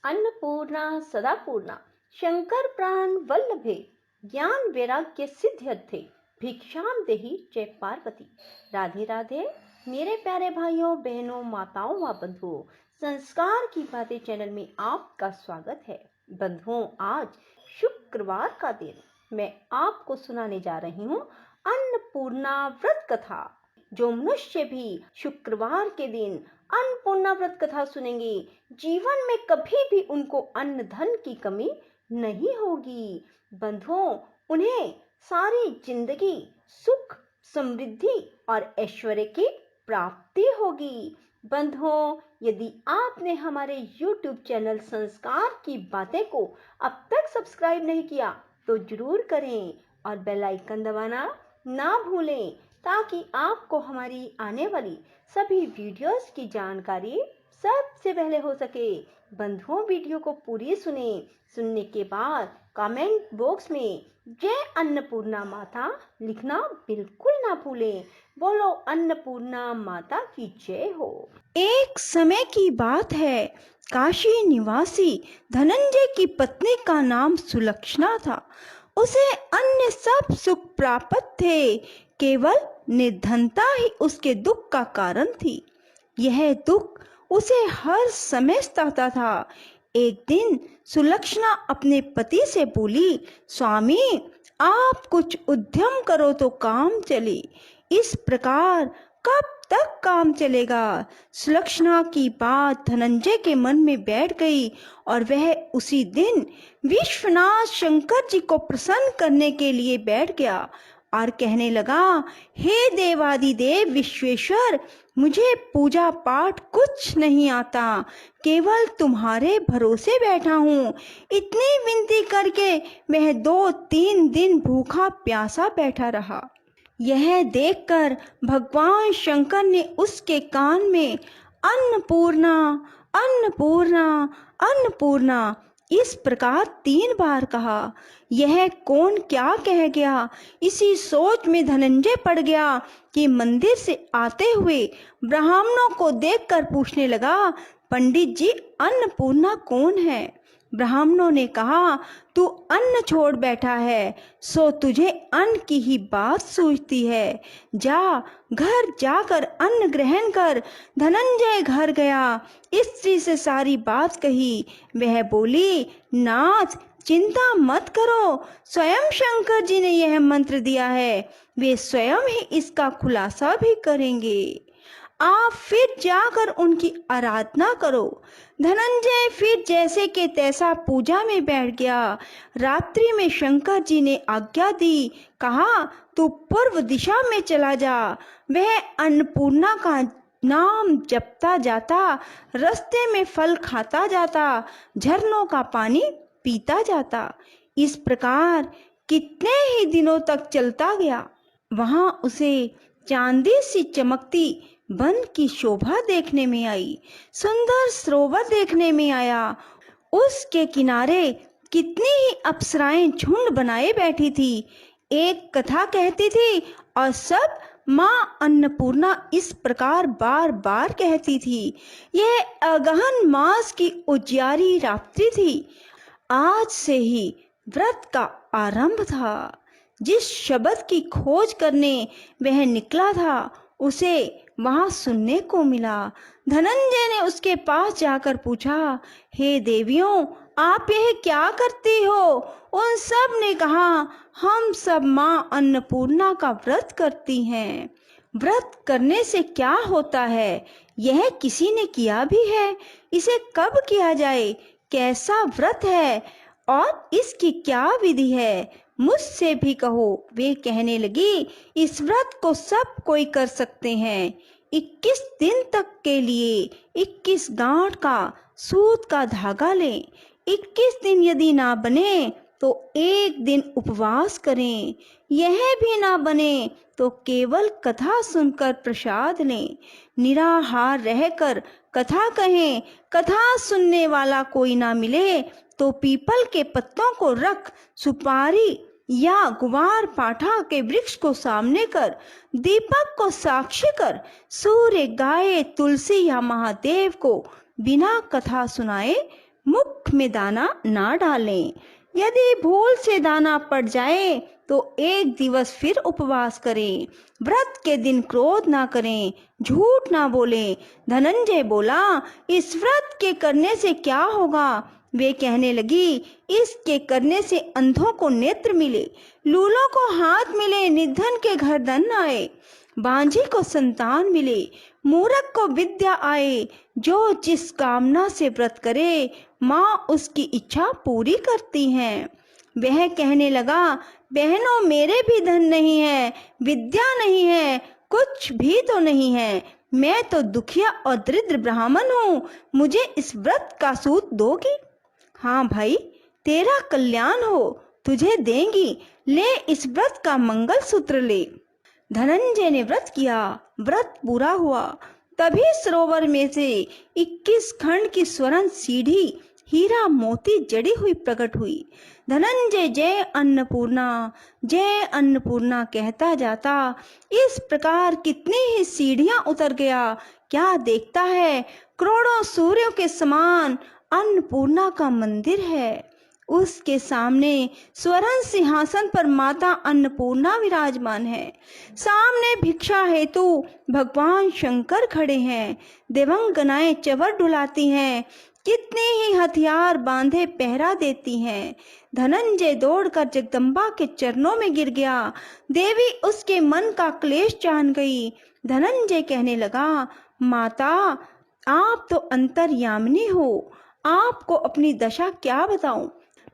अन्नपूर्णा सदापूर्णा शंकर प्राण वल्लभे ज्ञान वैराग्य सिद्ध्यर्थे भिक्षाम देहि जय पार्वती। राधे राधे मेरे प्यारे भाइयों बहनों माताओं व बंधुओं, संस्कार की बातें चैनल में आपका स्वागत है। बंधुओं, आज शुक्रवार का दिन मैं आपको सुनाने जा रही हूँ अन्नपूर्णा व्रत कथा। जो मनुष्य भी शुक्रवार के दिन अन्नपूर्णा व्रत कथा सुनेंगे, जीवन में कभी भी उनको अन्न धन की कमी नहीं होगी। बंधुओं, उन्हें सारी जिंदगी सुख समृद्धि और ऐश्वर्य की प्राप्ति होगी। बंधुओं, यदि आपने हमारे YouTube चैनल संस्कार की बातें को अब तक सब्सक्राइब नहीं किया तो जरूर करें और बेल आइकन दबाना ना भूलें, ताकि आपको हमारी आने वाली सभी वीडियोस की जानकारी सबसे पहले हो सके। बंधुओं, वीडियो को पूरी सुनने के बाद कमेंट बॉक्स में जय अन्नपूर्णा माता लिखना बिल्कुल ना भूलें। बोलो अन्नपूर्णा माता की जय हो। एक समय की बात है, काशी निवासी धनंजय की पत्नी का नाम सुलक्षणा था। उसे अन्य सब सुख प्राप्त थे, केवल निर्धनता ही उसके दुख का कारण थी। यह दुख उसे हर समय सताता था। एक दिन सुलक्षणा अपने पति से बोली, स्वामी, आप कुछ उद्यम करो तो काम चले, इस प्रकार कब तक काम चलेगा। सुलक्षणा की बात धनंजय के मन में बैठ गई और वह उसी दिन विश्वनाथ शंकर जी को प्रसन्न करने के लिए बैठ गया और कहने लगा, हे देवादिदेव विश्वेश्वर, मुझे पूजा पाठ कुछ नहीं आता, केवल तुम्हारे भरोसे बैठा हूँ। इतनी विनती करके वह 2-3 दिन भूखा प्यासा बैठा रहा। यह देखकर भगवान शंकर ने उसके कान में अन्नपूर्णा अन्नपूर्णा अन्नपूर्णा इस प्रकार 3 बार कहा। यह कौन क्या कह गया, इसी सोच में धनंजय पड़ गया कि मंदिर से आते हुए ब्राह्मणों को देखकर पूछने लगा, पंडित जी, अन्नपूर्णा कौन है। ब्राह्मणों ने कहा, तू अन्न छोड़ बैठा है, सो तुझे अन्न की ही बात सूझती है। जा, घर जाकर अन्न ग्रहण कर। धनंजय घर गया, स्त्री से सारी बात कही। वह बोली, नाथ, चिंता मत करो, स्वयं शंकर जी ने यह मंत्र दिया है, वे स्वयं ही इसका खुलासा भी करेंगे। आप फिर जाकर उनकी आराधना करो। धनंजय फिर जैसे के तैसा पूजा में बैठ गया। रात्रि में शंकर जी ने आज्ञा दी, कहा, तू पूर्व दिशा में चला जा। वह अन्नपूर्णा का नाम जपता जाता, रास्ते में फल खाता जाता, झरनों का पानी पीता जाता। इस प्रकार कितने ही दिनों तक चलता गया। वहां उसे चांदी सी चमकती वन की शोभा देखने में आई, सुंदर सरोवर देखने में आया। उसके किनारे कितनी ही अप्सराएं झुंड बनाए बैठी थी। एक कथा कहती थी और सब माँ अन्नपूर्णा इस प्रकार बार बार कहती थी। यह अगहन मास की उजियारी रात्रि थी। आज से ही व्रत का आरंभ था। जिस शब्द की खोज करने वह निकला था, उसे वहां सुनने को मिला। धनंजय ने उसके पास जाकर पूछा, हे देवियों, आप यह क्या करती हो। उन सब ने कहा, हम सब माँ अन्नपूर्णा का व्रत करती हैं। व्रत करने से क्या होता है, यह किसी ने किया भी है, इसे कब किया जाए, कैसा व्रत है और इसकी क्या विधि है, मुझसे भी कहो। वे कहने लगी, इस व्रत को सब कोई कर सकते हैं। 21 दिन तक के लिए 21 गांठ का सूत का धागा लें। 21 दिन यदि ना बने तो एक दिन उपवास करें। यह भी ना बने तो केवल कथा सुनकर प्रसाद लें। निराहार रहकर कथा कहें। कथा सुनने वाला कोई ना मिले तो पीपल के पत्तों को रख, सुपारी या गुवार पाठा के वृक्ष को सामने कर, दीपक को साक्षी कर, सूर्य, गाय, तुलसी या महादेव को बिना कथा सुनाए मुख में दाना ना डालें। यदि भूल से दाना पड़ जाए तो एक दिवस फिर उपवास करें। व्रत के दिन क्रोध ना करें, झूठ ना बोलें। धनंजय बोला, इस व्रत के करने से क्या होगा? वे कहने लगी, इसके करने से अंधों को नेत्र मिले, लूलों को हाथ मिले, निर्धन के घर धन आए, बांझी को संतान मिले, मूर्ख को विद्या आए। जो जिस कामना से व्रत करे, माँ उसकी इच्छा पूरी करती हैं। वह कहने लगा, बहनों, मेरे भी धन नहीं है, विद्या नहीं है, कुछ भी तो नहीं है। मैं तो दुखिया और दरिद्र ब्राह्मण हूँ। मुझे इस व्रत का सूत दोगी? हाँ भाई, तेरा कल्याण हो, तुझे देंगी। ले, इस व्रत का मंगल सूत्र ले। धनंजय ने व्रत किया। व्रत पूरा हुआ। तभी सरोवर में से 21 खंड की स्वर्ण सीढ़ी हीरा मोती जड़ी हुई प्रकट हुई। धनंजय जय अन्नपूर्णा कहता जाता इस प्रकार कितनी ही सीढ़ियां उतर गया। क्या देखता है, करोड़ों सूर्यों के समान अन्नपूर्णा का मंदिर है। उसके सामने स्वर्ण सिंहासन पर माता अन्नपूर्णा विराजमान है। सामने भिक्षा हेतु भगवान शंकर खड़े हैं। देवंगनाएं चवर डुलाती हैं। कितने ही हथियार बांधे पहरा देती हैं। धनंजय दौड़कर जगदम्बा के चरणों में गिर गया। देवी उसके मन का क्लेश जान गई। धनंजय कहने लगा, माता, आप तो अंतर्यामिनी हो, आपको अपनी दशा क्या बताऊं?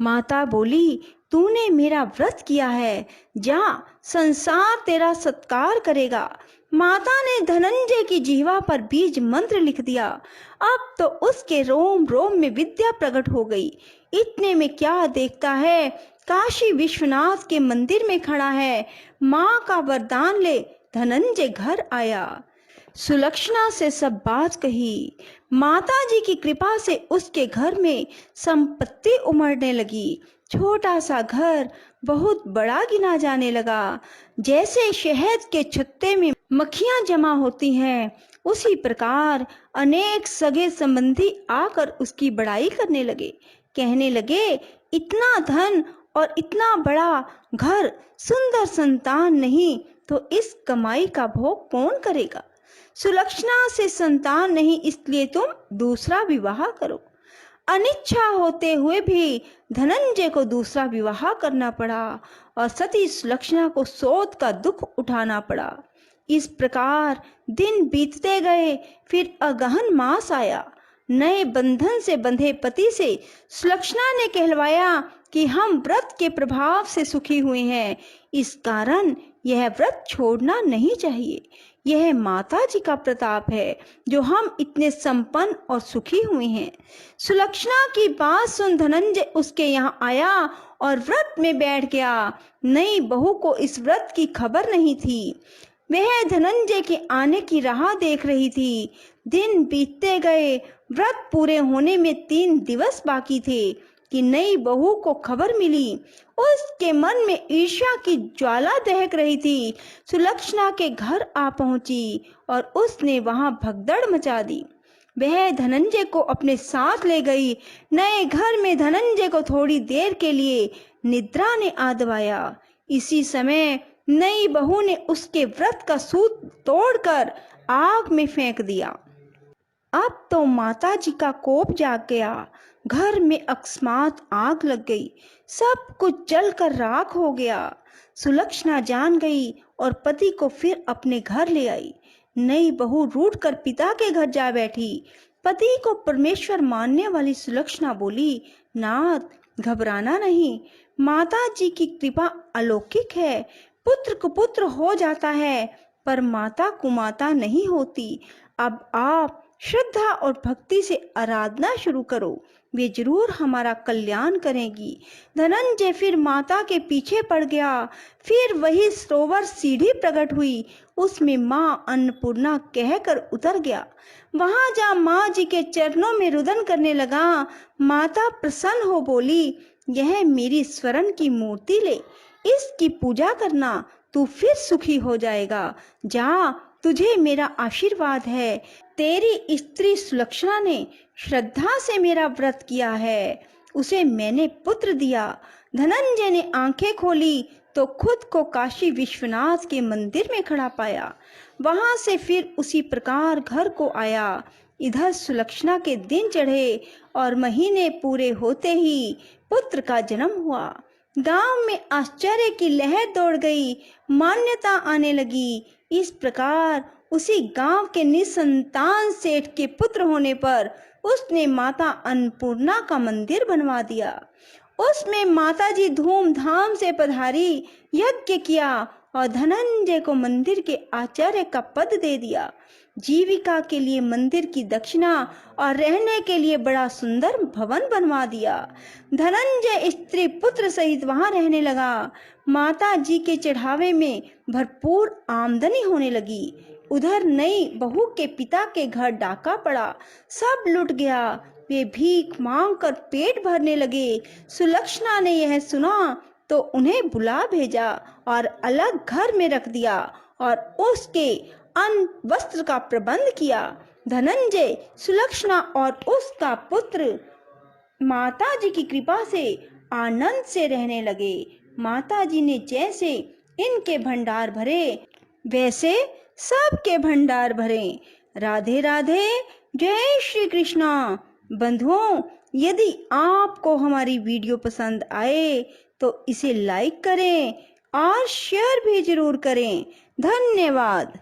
माता बोली, तूने मेरा व्रत किया है, जा, संसार तेरा सत्कार करेगा। माता ने धनंजय की जीवा पर बीज मंत्र लिख दिया। अब तो उसके रोम रोम में विद्या प्रकट हो गई। इतने में क्या देखता है, काशी विश्वनाथ के मंदिर में खड़ा है। माँ का वरदान ले धनंजय घर आया। सुलक्षणा से सब बात कही। माता जी की कृपा से उसके घर में संपत्ति उमड़ने लगी। छोटा सा घर बहुत बड़ा गिना जाने लगा। जैसे शहद के छत्ते में मक्खियां जमा होती हैं, उसी प्रकार अनेक सगे संबंधी आकर उसकी बड़ाई करने लगे। कहने लगे, इतना धन और इतना बड़ा घर, सुंदर संतान नहीं तो इस कमाई का भोग कौन करेगा? सुलक्षणा से संतान नहीं, इसलिए तुम दूसरा विवाह करो। अनिच्छा होते हुए भी धनंजय को दूसरा विवाह करना पड़ा और सती सुलक्षणा को सोत का दुख उठाना पड़ा। इस प्रकार दिन बीतते गए। फिर अगहन मास आया। नए बंधन से बंधे पति से सुलक्षणा ने कहलवाया कि हम व्रत के प्रभाव से सुखी हुए हैं, इस कारण यह व्रत छोड़ना नहीं चाहिए। यह माता जी का प्रताप है जो हम इतने संपन्न और सुखी हुए हैं। सुलक्षणा की बात सुन धनंजय उसके यहाँ आया और व्रत में बैठ गया। नई बहू को इस व्रत की खबर नहीं थी। वह धनंजय के आने की राह देख रही थी। दिन बीतते गए। व्रत पूरे होने में 3 दिवस बाकी थे कि नई बहू को खबर मिली। उसके मन में ईर्ष्या की ज्वाला दहक रही थी। सुलक्षणा के घर आ पहुंची और उसने वहां भगदड़ मचा दी। वह धनंजय को अपने साथ ले गई। नए घर में धनंजय को थोड़ी देर के लिए निद्रा ने आ दबाया। इसी समय नई बहू ने उसके व्रत का सूत तोड़कर आग में फेंक दिया। अब तो माता जी का कोप जाग गया। घर में अकस्मात आग लग गई। सब कुछ जलकर राख हो गया। सुलक्षणा जान गई और पति को फिर अपने घर ले आई। नई बहू रूठ कर पिता के घर जा बैठी। पति को परमेश्वर मानने वाली सुलक्षणा बोली, नाथ, घबराना नहीं, माता जी की कृपा अलौकिक है। पुत्र कुपुत्र हो जाता है पर माता कुमाता नहीं होती। अब आप श्रद्धा और भक्ति से आराधना शुरू करो, वे जरूर हमारा कल्याण करेंगी। धनंजय फिर माता के पीछे पड़ गया। फिर वही सरोवर सीढ़ी प्रकट हुई। उसमें माँ अन्नपूर्णा कहकर उतर गया। वहां जा माँ जी के चरणों में रुदन करने लगा। माता प्रसन्न हो बोली, यह मेरी स्वर्ण की मूर्ति ले, इसकी पूजा करना, तू फिर सुखी हो जाएगा। जा, तुझे मेरा आशीर्वाद है। तेरी स्त्री सुलक्षणा ने श्रद्धा से मेरा व्रत किया है, उसे मैंने पुत्र दिया। धनंजय ने आंखें खोली तो खुद को काशी विश्वनाथ के मंदिर में खड़ा पाया। वहां से फिर उसी प्रकार घर को आया। इधर सुलक्षणा के दिन चढ़े और महीने पूरे होते ही पुत्र का जन्म हुआ। गांव में आश्चर्य की लहर दौड़ गई, मान्यता आने लगी। इस प्रकार उसी गांव के निसंतान सेठ के पुत्र होने पर उसने माता अन्नपूर्णा का मंदिर बनवा दिया। उसमें माताजी धूमधाम से पधारी, यज्ञ किया और धनंजय को मंदिर के आचार्य का पद दे दिया। जीविका के लिए मंदिर की दक्षिणा और रहने के लिए बड़ा सुंदर भवन बनवा दिया। धनंजय स्त्री पुत्र सहित वहां रहने लगा। माता जी के चढ़ावे में भरपूर आमदनी होने लगी। उधर नई बहू के पिता के घर डाका पड़ा, सब लुट गया। वे भीख मांगकर पेट भरने लगे। सुलक्षणा ने यह सुना तो उन्हें बुला भेजा और अलग घर में रख दिया और उसके अन्न वस्त्र का प्रबंध किया। धनंजय, सुलक्षणा और उसका पुत्र माता जी की कृपा से आनंद से रहने लगे। माता जी ने जैसे इनके भंडार भरे वैसे सबके भंडार भरे। राधे राधे, जय श्री कृष्णा। बंधुओं, यदि आपको हमारी वीडियो पसंद आए तो इसे लाइक करें और शेयर भी जरूर करें। धन्यवाद।